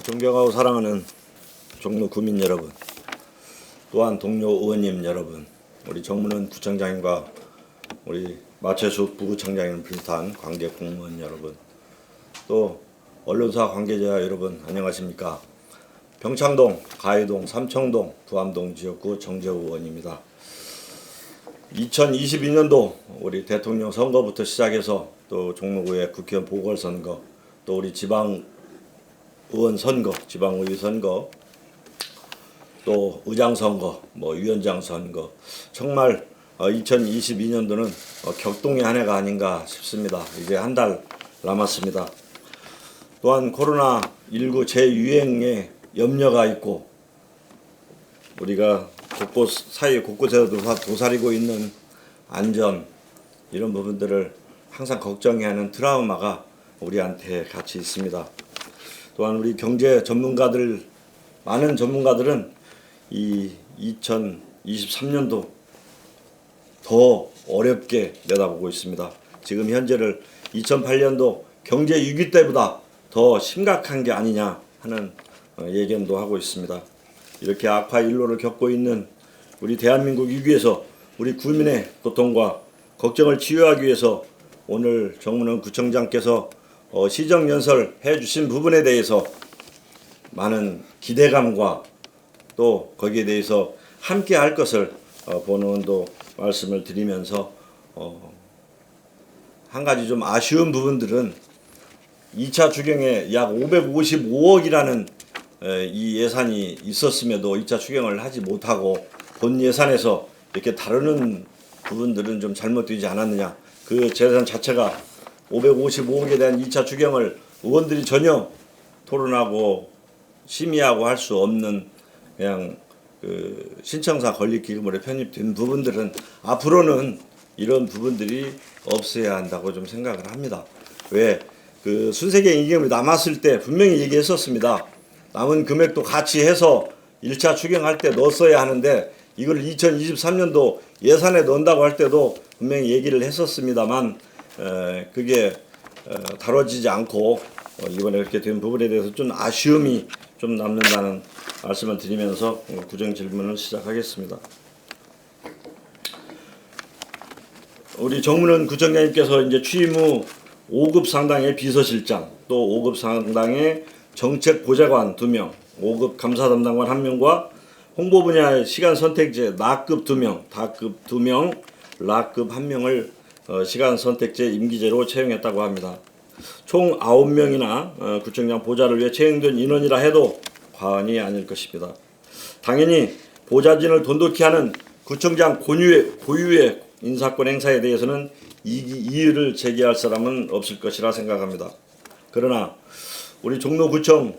존경하고 사랑하는 종로 구민 여러분, 또한 동료 의원님 여러분, 우리 정문원 구청장님과 우리 마채숙 부구청장님을 비롯한 관계 공무원 여러분, 또 언론사 관계자 여러분 안녕하십니까? 병창동, 가해동, 삼청동, 부암동 지역구 정재우 의원입니다. 2022년도 우리 대통령 선거부터 시작해서 또 종로구의 국회의원 보궐선거, 또 우리 지방의원 선거, 지방의회 선거, 또 의장 선거, 위원장 선거, 정말 2022년도는 격동의 한 해가 아닌가 싶습니다. 이제 한 달 남았습니다. 또한 코로나19 재유행에 염려가 있고 우리가 사회 곳곳에서 도사리고 있는 안전, 이런 부분들을 항상 걱정해야 하는 트라우마가 우리한테 같이 있습니다. 또한 우리 경제 전문가들, 많은 전문가들은 이 2023년도 더 어렵게 내다보고 있습니다. 지금 현재를 2008년도 경제 위기 때보다 더 심각한 게 아니냐 하는 예견도 하고 있습니다. 이렇게 악화 일로를 겪고 있는 우리 대한민국 위기에서 우리 국민의 고통과 걱정을 치유하기 위해서 오늘 정문원 구청장께서 시정연설 해주신 부분에 대해서 많은 기대감과 또 거기에 대해서 함께 할 것을 본의원도 말씀을 드리면서 한 가지 좀 아쉬운 부분들은 2차 추경에 약 555억이라는 이 예산이 있었음에도 2차 추경을 하지 못하고 본 예산에서 이렇게 다루는 부분들은 좀 잘못되지 않았느냐. 그 재산 자체가 555억에 대한 2차 추경을 의원들이 전혀 토론하고 심의하고 할 수 없는 그냥 그 신청사 건립기금으로 편입된 부분들은 앞으로는 이런 부분들이 없어야 한다고 좀 생각을 합니다. 왜? 그 순세경 이기금이 남았을 때 분명히 얘기했었습니다. 남은 금액도 같이 해서 1차 추경할 때 넣었어야 하는데 이걸 2023년도 예산에 넣는다고 할 때도 분명히 얘기를 했었습니다만 그게 다뤄지지 않고 이번에 그렇게 된 부분에 대해서 좀 아쉬움이 좀 남는다는 말씀을 드리면서 구정 질문을 시작하겠습니다. 우리 정문원 구청장님께서 이제 취임 후 5급 상당의 비서실장, 또 5급 상당의 정책보좌관 2명, 5급 감사 담당관 1명과 홍보 분야의 시간 선택제 나급 2명, 다급 2명, 라급 1명을 시간 선택제 임기제로 채용했다고 합니다. 총 9명이나 구청장 보좌를 위해 채용된 인원이라 해도 과언이 아닐 것입니다. 당연히 보좌진을 돈독히 하는 구청장 고유의 인사권 행사에 대해서는 이의를 제기할 사람은 없을 것이라 생각합니다. 그러나 우리 종로구청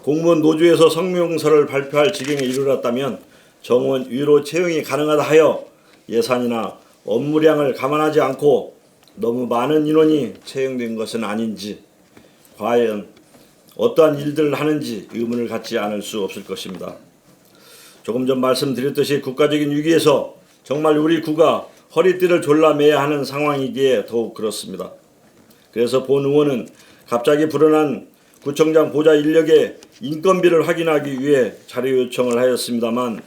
공무원 노조에서 성명서를 발표할 지경에 이르렀다면 정원 위로 채용이 가능하다 하여 예산이나 업무량을 감안하지 않고 너무 많은 인원이 채용된 것은 아닌지, 과연 어떠한 일들을 하는지 의문을 갖지 않을 수 없을 것입니다. 조금 전 말씀드렸듯이 국가적인 위기에서 정말 우리 구가 허리띠를 졸라매야 하는 상황이기에 더욱 그렇습니다. 그래서 본 의원은 갑자기 불어난 구청장 보좌 인력의 인건비를 확인하기 위해 자료 요청을 하였습니다만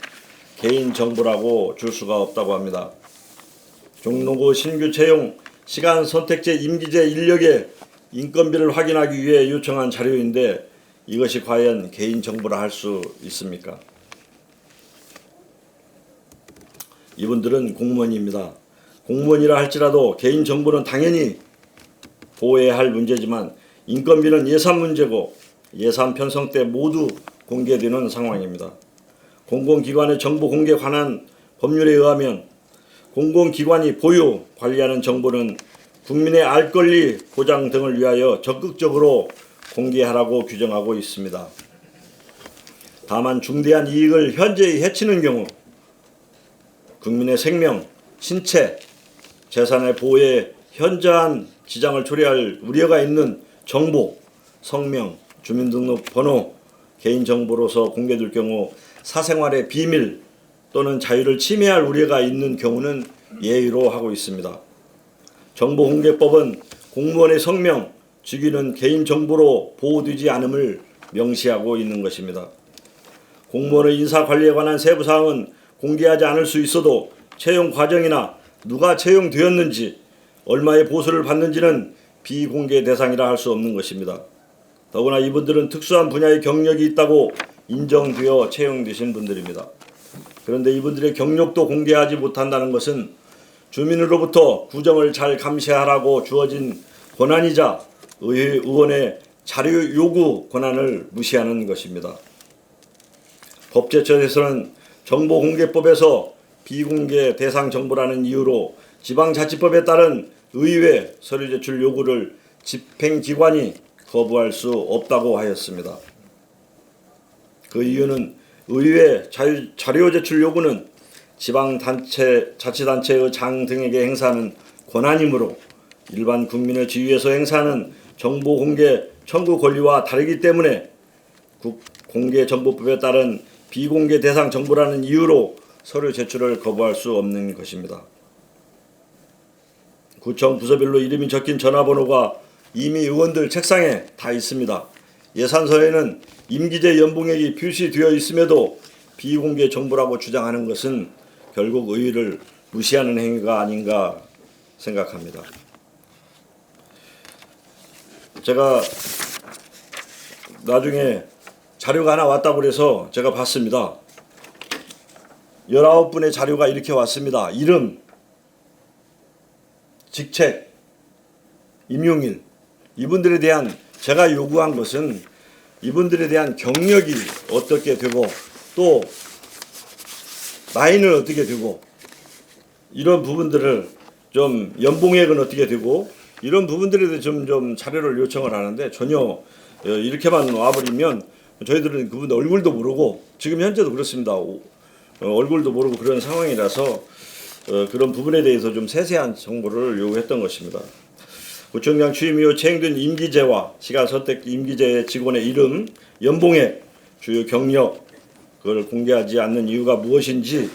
개인정보라고 줄 수가 없다고 합니다. 종로구 신규 채용 시간 선택제 임기제 인력의 인건비를 확인하기 위해 요청한 자료인데 이것이 과연 개인정보라 할 수 있습니까? 이분들은 공무원입니다. 공무원이라 할지라도 개인정보는 당연히 보호해야 할 문제지만 인건비는 예산 문제고 예산 편성 때 모두 공개되는 상황입니다. 공공기관의 정보 공개에 관한 법률에 의하면 공공기관이 보유, 관리하는 정보는 국민의 알 권리 보장 등을 위하여 적극적으로 공개하라고 규정하고 있습니다. 다만 중대한 이익을 현저히 해치는 경우 국민의 생명, 신체, 재산의 보호에 현저한 지장을 초래할 우려가 있는 정보, 성명, 주민등록번호, 개인정보로서 공개될 경우 사생활의 비밀 또는 자유를 침해할 우려가 있는 경우는 예의로 하고 있습니다. 정보공개법은 공무원의 성명, 직위는 개인정보로 보호되지 않음을 명시하고 있는 것입니다. 공무원의 인사관리에 관한 세부사항은 공개하지 않을 수 있어도 채용 과정이나 누가 채용되었는지 얼마의 보수를 받는지는 비공개 대상이라 할 수 없는 것입니다. 더구나 이분들은 특수한 분야의 경력이 있다고 인정되어 채용되신 분들입니다. 그런데 이분들의 경력도 공개하지 못한다는 것은 주민으로부터 구정을 잘 감시하라고 주어진 권한이자 의원의 자료 요구 권한을 무시하는 것입니다. 법제처에서는 정보공개법에서 비공개 대상 정보라는 이유로 지방자치법에 따른 의회 서류 제출 요구를 집행기관이 거부할 수 없다고 하였습니다. 그 이유는 의회 자료 제출 요구는 지방단체, 자치단체의 장 등에게 행사하는 권한이므로 일반 국민의 지위에서 행사하는 정보공개 청구 권리와 다르기 때문에 국공개정보법에 따른 비공개 대상 정보라는 이유로 서류 제출을 거부할 수 없는 것입니다. 구청 부서별로 이름이 적힌 전화번호가 이미 의원들 책상에 다 있습니다. 예산서에는 임기제 연봉액이 표시되어 있음에도 비공개 정보라고 주장하는 것은 결국 의의를 무시하는 행위가 아닌가 생각합니다. 제가 나중에 자료가 하나 왔다고 그래서 제가 봤습니다. 19분의 자료가 이렇게 왔습니다. 이름, 직책, 임용일. 이분들에 대한 제가 요구한 것은 이분들에 대한 경력이 어떻게 되고 또 나이는 어떻게 되고 이런 부분들을 좀 연봉액은 어떻게 되고 이런 부분들에 대해 좀 자료를 요청을 하는데 전혀 이렇게만 와버리면 저희들은 그분 얼굴도 모르고 지금 현재도 그렇습니다. 얼굴도 모르고 그런 상황이라서 그런 부분에 대해서 좀 세세한 정보를 요구했던 것입니다. 구청장 취임 이후 채용된 임기제와 시간 선택 임기제 직원의 이름, 연봉액, 주요 경력 그걸 공개하지 않는 이유가 무엇인지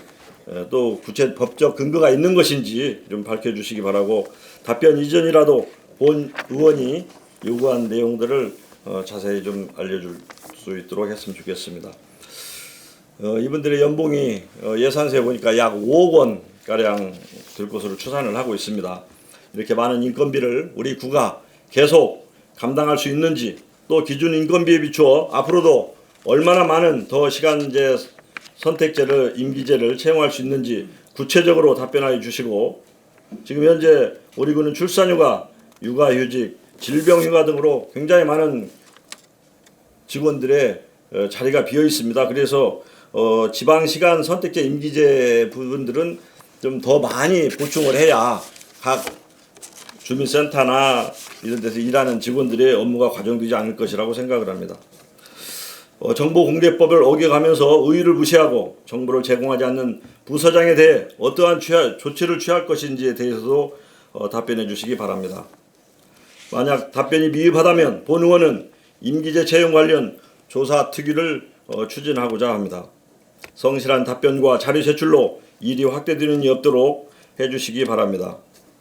또 구체 법적 근거가 있는 것인지 좀 밝혀주시기 바라고 답변 이전이라도 본 의원이 요구한 내용들을 자세히 좀 알려줄 수 있도록 했으면 좋겠습니다. 이분들의 연봉이 예산서에 보니까 약 5억 원 가량 될 것으로 추산을 하고 있습니다. 이렇게 많은 인건비를 우리 구가 계속 감당할 수 있는지 또 기준 인건비에 비추어 앞으로도 얼마나 많은 더 시간제 선택제를 임기제를 채용할 수 있는지 구체적으로 답변하여 주시고 지금 현재 우리 구는 출산휴가, 육아휴직, 질병휴가 등으로 굉장히 많은 직원들의 자리가 비어 있습니다. 그래서 지방시간 선택제 임기제 부분들은 좀 더 많이 보충을 해야 각 주민센터나 이런 데서 일하는 직원들의 업무가 과중되지 않을 것이라고 생각을 합니다. 정보공개법을 어겨가면서 의의를 무시하고 정보를 제공하지 않는 부서장에 대해 어떠한 조치를 취할 것인지에 대해서도 답변해 주시기 바랍니다. 만약 답변이 미흡하다면 본 의원은 임기제 채용 관련 조사 특위를 추진하고자 합니다. 성실한 답변과 자료 제출로 일이 확대되는 일 없도록 해주시기 바랍니다.